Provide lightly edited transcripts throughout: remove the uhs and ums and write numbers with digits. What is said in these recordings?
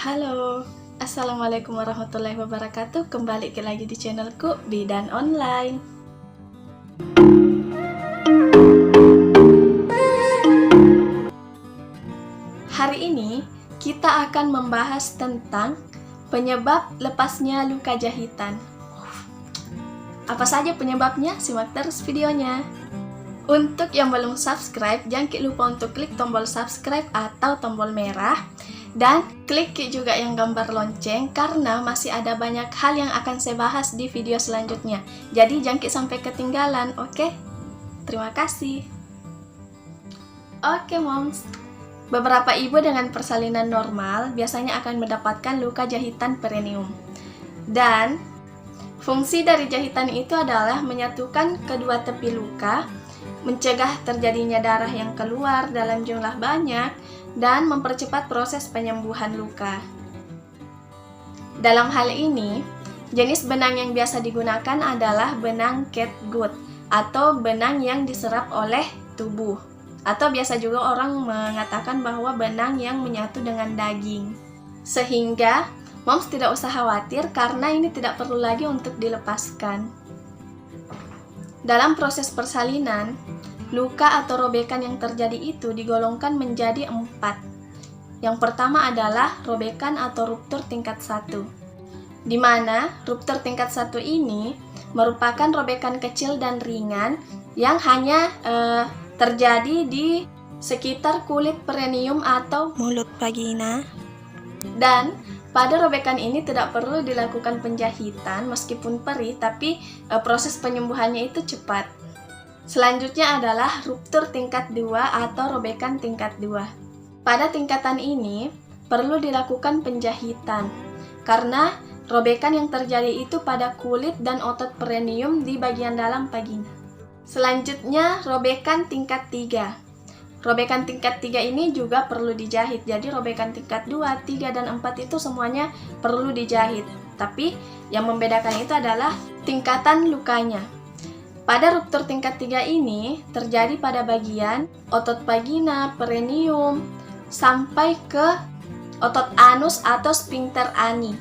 Halo, Assalamualaikum warahmatullahi wabarakatuh. Kembali lagi di channelku Bidan Online. Hari ini kita akan membahas tentang penyebab lepasnya luka jahitan. Apa saja penyebabnya? Simak terus videonya. Untuk yang belum subscribe, jangan lupa untuk klik tombol subscribe atau tombol merah. Dan klik juga yang gambar lonceng karena masih ada banyak hal yang akan saya bahas di video selanjutnya. Jadi jangan sampai ketinggalan, oke? Terima kasih. Oke moms, beberapa ibu dengan persalinan normal biasanya akan mendapatkan luka jahitan perineum. Dan fungsi dari jahitan itu adalah menyatukan kedua tepi luka, mencegah terjadinya darah yang keluar dalam jumlah banyak, dan mempercepat proses penyembuhan luka. Dalam hal ini, jenis benang yang biasa digunakan adalah benang catgut atau benang yang diserap oleh tubuh, atau biasa juga orang mengatakan bahwa benang yang menyatu dengan daging. Sehingga moms tidak usah khawatir karena ini tidak perlu lagi untuk dilepaskan. Dalam proses persalinan, luka atau robekan yang terjadi itu digolongkan menjadi 4. Yang pertama adalah robekan atau ruptur tingkat 1, di mana ruptur tingkat 1 ini merupakan robekan kecil dan ringan yang hanya terjadi di sekitar kulit perineum atau mulut vagina. Dan pada robekan ini tidak perlu dilakukan penjahitan meskipun perih, tapi proses penyembuhannya itu cepat. Selanjutnya adalah ruptur tingkat 2 atau robekan tingkat 2. Pada tingkatan ini perlu dilakukan penjahitan karena robekan yang terjadi itu pada kulit dan otot perineum di bagian dalam vagina. Selanjutnya robekan tingkat 3. Robekan tingkat 3 ini juga perlu dijahit. Jadi robekan tingkat 2, 3, dan 4 itu semuanya perlu dijahit. Tapi yang membedakan itu adalah tingkatan lukanya. Pada ruptur tingkat 3 ini terjadi pada bagian otot vagina, perineum, sampai ke otot anus atau sphincter ani.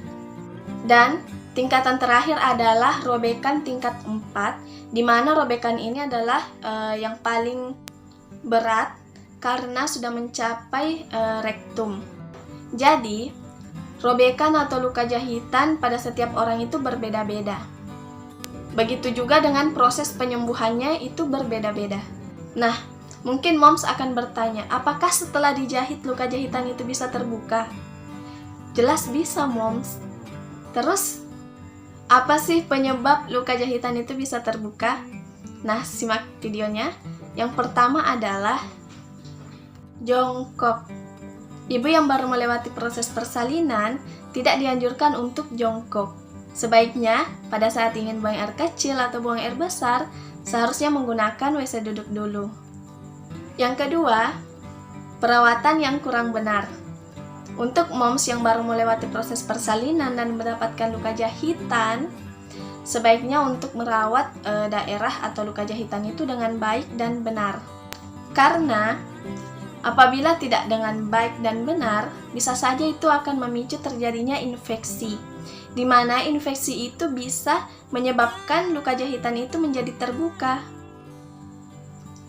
Dan tingkatan terakhir adalah robekan tingkat 4, di mana robekan ini adalah yang paling berat karena sudah mencapai rektum. Jadi, robekan atau luka jahitan pada setiap orang itu berbeda-beda. Begitu juga dengan proses penyembuhannya itu berbeda-beda. Nah, mungkin moms akan bertanya, apakah setelah dijahit luka jahitan itu bisa terbuka? Jelas bisa moms. Terus, apa sih penyebab luka jahitan itu bisa terbuka? Nah, simak videonya. Yang pertama adalah jongkok. Ibu yang baru melewati proses persalinan tidak dianjurkan untuk jongkok. Sebaiknya, pada saat ingin buang air kecil atau buang air besar, seharusnya menggunakan WC duduk dulu. Yang kedua, perawatan yang kurang benar. Untuk moms yang baru melewati proses persalinan dan mendapatkan luka jahitan, sebaiknya untuk merawat daerah atau luka jahitan itu dengan baik dan benar. Karena apabila tidak dengan baik dan benar, bisa saja itu akan memicu terjadinya infeksi, di mana infeksi itu bisa menyebabkan luka jahitan itu menjadi terbuka.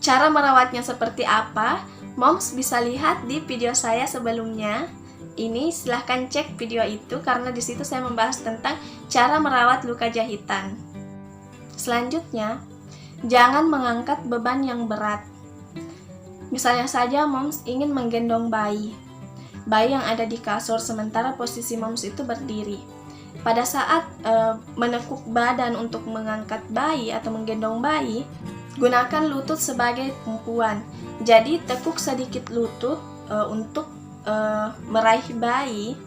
Cara merawatnya seperti apa? Moms bisa lihat di video saya sebelumnya. Ini silahkan cek video itu karena di situ saya membahas tentang cara merawat luka jahitan. Selanjutnya, jangan mengangkat beban yang berat. Misalnya saja moms ingin menggendong bayi yang ada di kasur sementara posisi moms itu berdiri. Pada saat menekuk badan untuk mengangkat bayi atau menggendong bayi, gunakan lutut sebagai tumpuan. Jadi tekuk sedikit lutut untuk meraih bayi.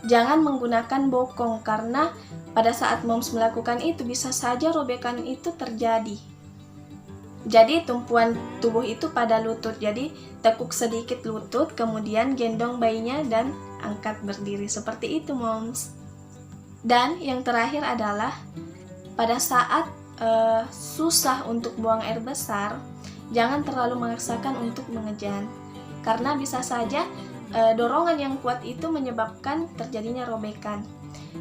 Jangan menggunakan bokong karena pada saat moms melakukan itu bisa saja robekan itu terjadi. Jadi tumpuan tubuh itu pada lutut. Jadi tekuk sedikit lutut, kemudian gendong bayinya dan angkat berdiri. Seperti itu moms. Dan yang terakhir adalah pada saat susah untuk buang air besar, jangan terlalu memaksakan untuk mengejan. Karena bisa saja dorongan yang kuat itu menyebabkan terjadinya robekan.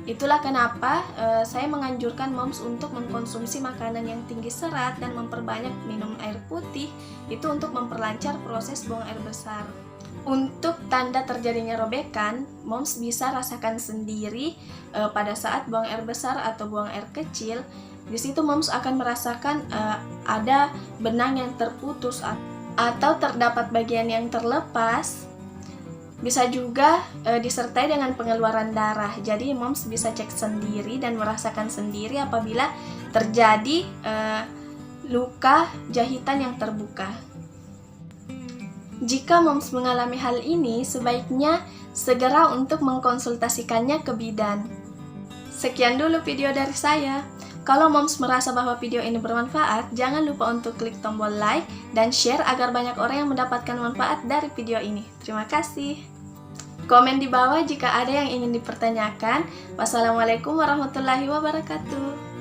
Itulah kenapa saya menganjurkan moms untuk mengkonsumsi makanan yang tinggi serat dan memperbanyak minum air putih, itu untuk memperlancar proses buang air besar. Untuk tanda terjadinya robekan, moms bisa rasakan sendiri pada saat buang air besar atau buang air kecil. Di situ moms akan merasakan ada benang yang terputus atau terdapat bagian yang terlepas. Bisa juga disertai dengan pengeluaran darah. Jadi moms bisa cek sendiri dan merasakan sendiri apabila terjadi luka jahitan yang terbuka. Jika moms mengalami hal ini, sebaiknya segera untuk mengkonsultasikannya ke bidan. Sekian dulu video dari saya. Kalau moms merasa bahwa video ini bermanfaat, jangan lupa untuk klik tombol like dan share agar banyak orang yang mendapatkan manfaat dari video ini. Terima kasih. Komen di bawah jika ada yang ingin dipertanyakan. Wassalamualaikum warahmatullahi wabarakatuh.